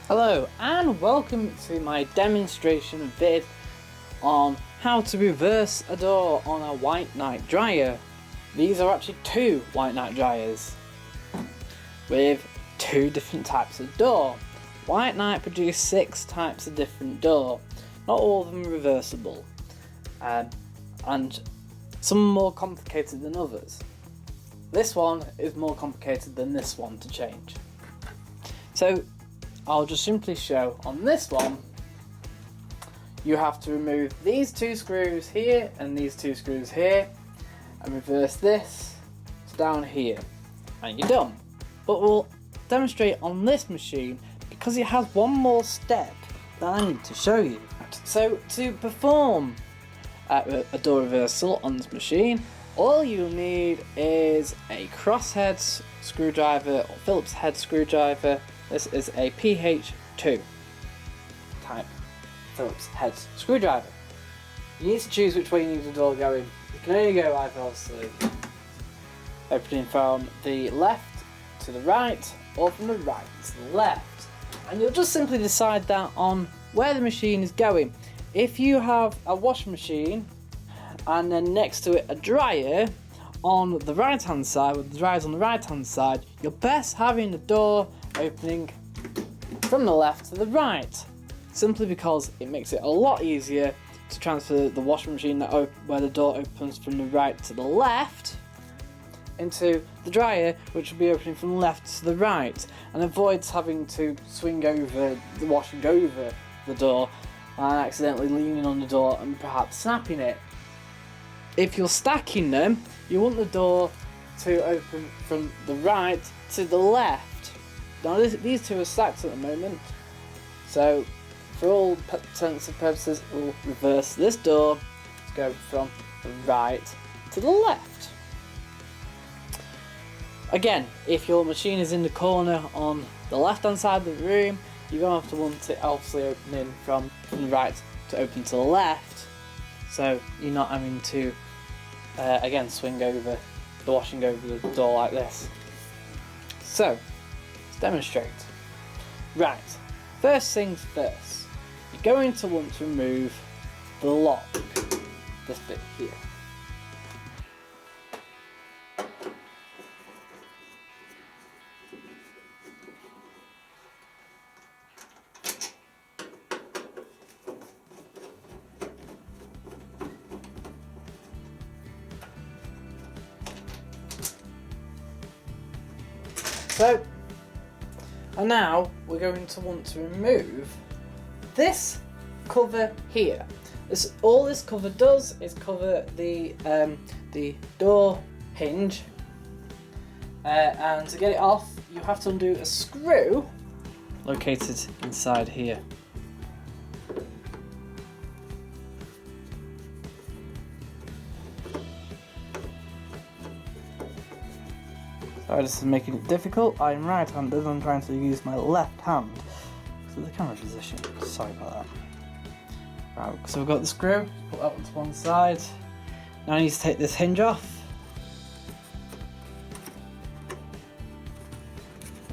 Hello and welcome to my demonstration vid on how to reverse a door on a White Knight dryer. These are actually two White Knight dryers with two different types of door. White Knight produce 6 types of different door, not all of them are reversible, and some are more complicated than others. This one is more complicated than this one to change. So I'll just simply show on this one, you have to remove these 2 screws here and these 2 screws here and reverse this to down here and you're done. But we'll demonstrate on this machine because it has one more step that I need to show you. So to perform a door reversal on this machine, all you'll need is a crosshead screwdriver or Phillips head screwdriver. This is a PH2 type Phillips head screwdriver. You need to choose which way you need the door going. You can only go either, obviously, opening from the left to the right or from the right to the left. And you'll just simply decide that on where the machine is going. If you have a washing machine and then next to it a dryer on the right hand side, with the dryers on the right hand side, you're best having the door opening from the left to the right, simply because it makes it a lot easier to transfer the washing machine where the door opens from the right to the left into the dryer, which will be opening from the left to the right, and avoids having to swing over the washing over the door and accidentally leaning on the door and perhaps snapping it. If you're stacking them, you want the door to open from the right to the left. Now these two are stacked at the moment, so for all intents and purposes we'll reverse this door to go from the right to the left. Again, if your machine is in the corner on the left hand side of the room, you're going to have to want it obviously opening from the right to open to the left, so you're not having to again swing over the washing over the door like this. So let's demonstrate. Right, first things first, you're going to want to remove the lock, this bit here. So, and now we're going to want to remove this cover here. All this cover does is cover the door hinge, and to get it off you have to undo a screw located inside here. Sorry, this is making it difficult. I'm right-handed and I'm trying to use my left hand to the camera position. Sorry about that. Right, so we've got the screw, put that one to one side. Now I need to take this hinge off.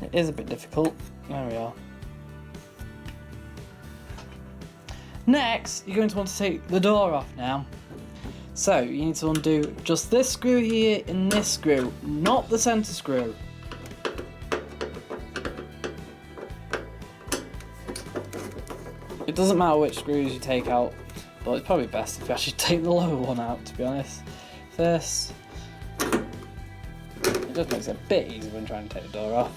It is a bit difficult. There we are. Next, you're going to want to take the door off now. So you need to undo just this screw here and this screw, not the centre screw. It doesn't matter which screws you take out, but it's probably best if you actually take the lower one out, to be honest. First, it just makes it a bit easier when trying to take the door off.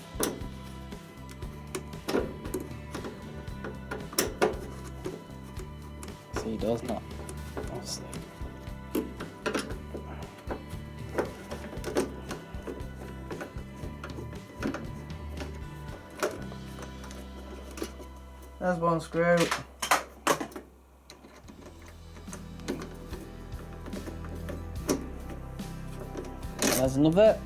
See, it does not, obviously. There's one screw. There's another.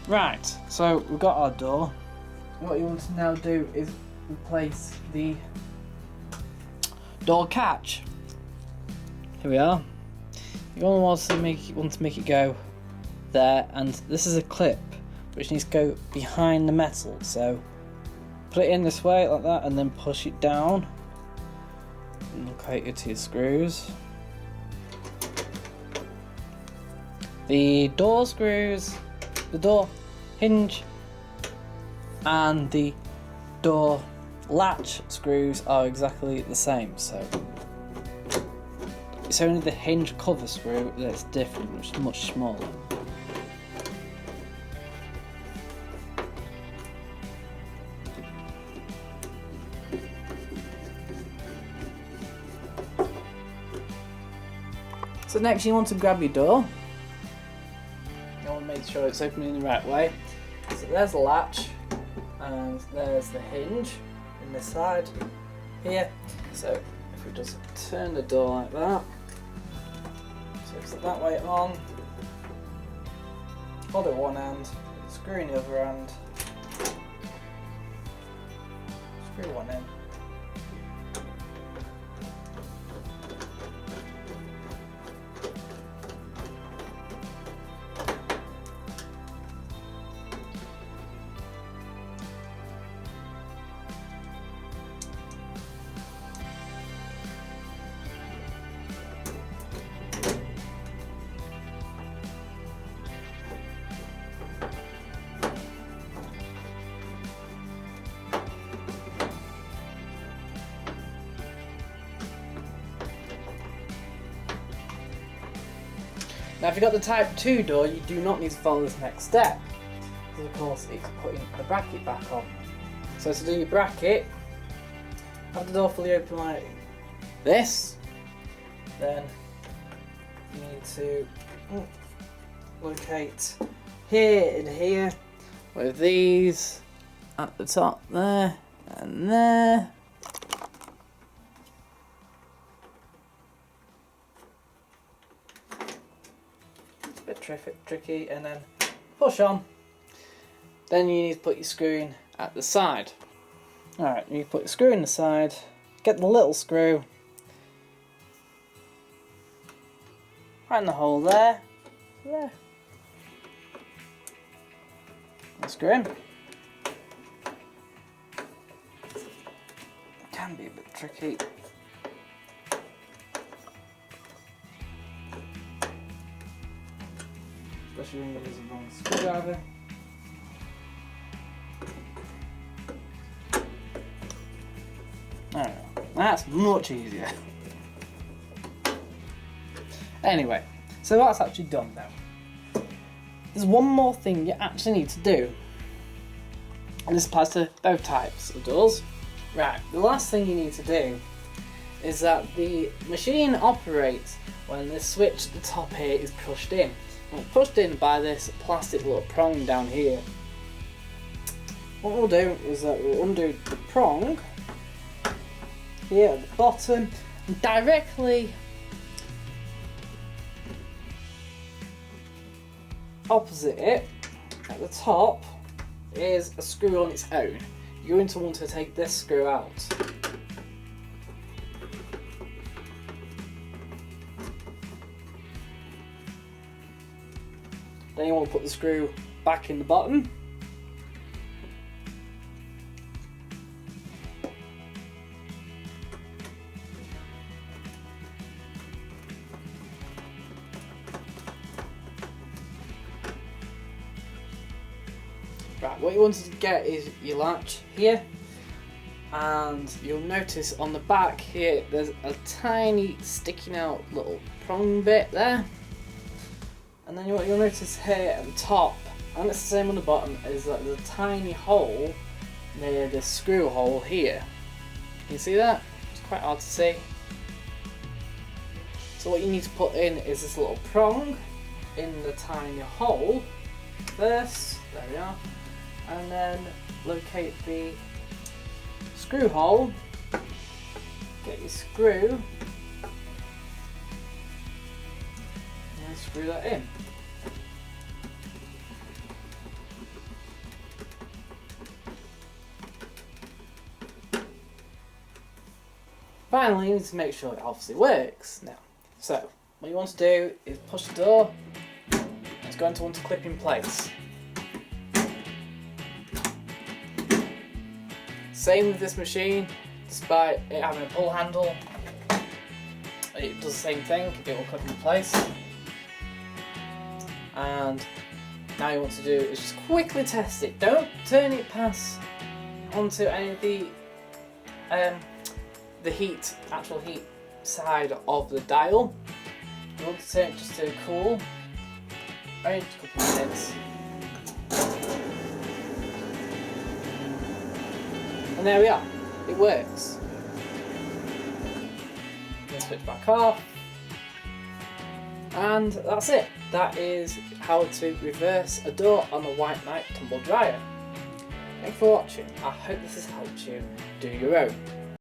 Right, so we've got our door. What you want to now do is replace the door catch. Here we are. You're going to want to make it go there, and this is a clip which needs to go behind the metal. So put it in this way like that and then push it down and locate it to your screws. The door screws, the door hinge and the door latch screws are exactly the same, so it's only the hinge cover screw that's different, which is much smaller. So next you want to grab your door. You want to make sure it's opening the right way. So there's the latch and there's the hinge in this side here. So if we just turn the door like that, so it's that way on, hold it one end, screw in the other end, screw one in. Now if you've got the Type 2 door, you do not need to follow this next step, because of course it's putting the bracket back on. So to do your bracket, have the door fully open like this, then you need to locate here and here, with these at the top there and there. Tricky, and then push on. Then you need to put your screw in at the side. Alright, you put your screw in the side, get the little screw right in the hole there. And screw in. Can be a bit tricky. Especially when you use a long screwdriver. Alright, that's much easier. Anyway, so that's actually done now. There's one more thing you actually need to do, and this applies to both types of doors. Right, the last thing you need to do is that the machine operates when the switch at the top here is pushed in. And it's pushed in by this plastic little prong down here. What we'll do is that we'll undo the prong here at the bottom, and directly opposite it at the top is a screw on its own. You're going to want to take this screw out. Then you want to put the screw back in the bottom. Right, what you want to get is your latch here, and you'll notice on the back here there's a tiny sticking out little prong bit there. And then what you'll notice here at the top, and it's the same on the bottom, is that there's a tiny hole near the screw hole here. Can you see that? It's quite hard to see. So what you need to put in is this little prong in the tiny hole first. There we are. And then locate the screw hole. Get your screw. And screw that in. Finally, you need to make sure it obviously works now. So, what you want to do is push the door. It's going to want to clip in place. Same with this machine, despite it having a pull handle, it does the same thing, it will clip into place. And now you want to do is just quickly test it. Don't turn it past onto any of the actual heat side of the dial. You want to turn it just to cool. Only a couple of minutes. And there we are. It works. I'm going to switch back off. And that's it. That is how to reverse a door on a White Knight tumble dryer. Thanks for watching. I hope this has helped you do your own.